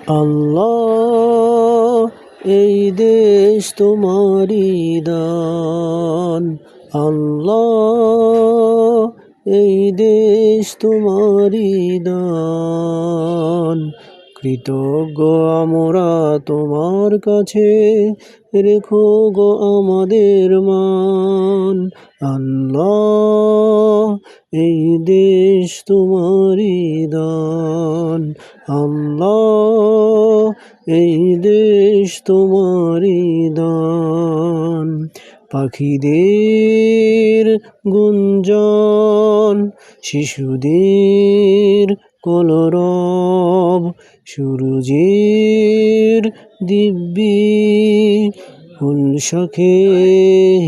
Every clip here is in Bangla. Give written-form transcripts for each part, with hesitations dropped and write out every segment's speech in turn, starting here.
আল্লাহ এই দেশ তোমারি দান, আল্লাহ এই দেশ তোমারি দান। কৃতজ্ঞ আমরা তোমার কাছে, রেখো গো আমাদের মান। আল্লাহ এই দেশ তোমারি দান, আল্লাহ এই দেশ তোমারি দান। পাখিদের গুঞ্জন, শিশুদের কলরব, সূর্যের দিব্যি উল্লাসে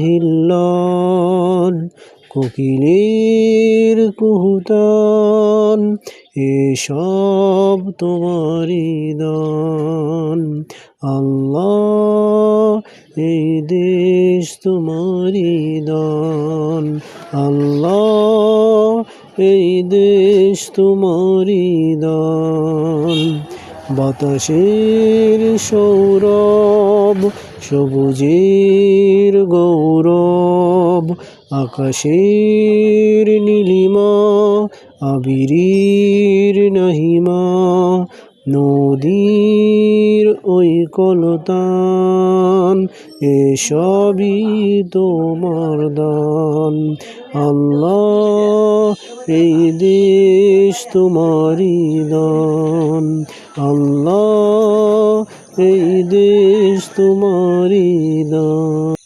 হিল্লোল, কোকিলের কুহুতান, এসব তোমারি দান। আল্লাহ এই দেশ তোমারি দান, আল্লাহ এই দেশ তোমারি দান। বাতাসের সৌরভ, সবুজের গৌরব, আকাশের নীলিমা, আবিরের নাহিমা, নদীর ওই কলতান, এসবই তোমার দান। আল্লাহ এই দেশ তোমারি দান, আল্লাহ এই দেশ তোমারি দান।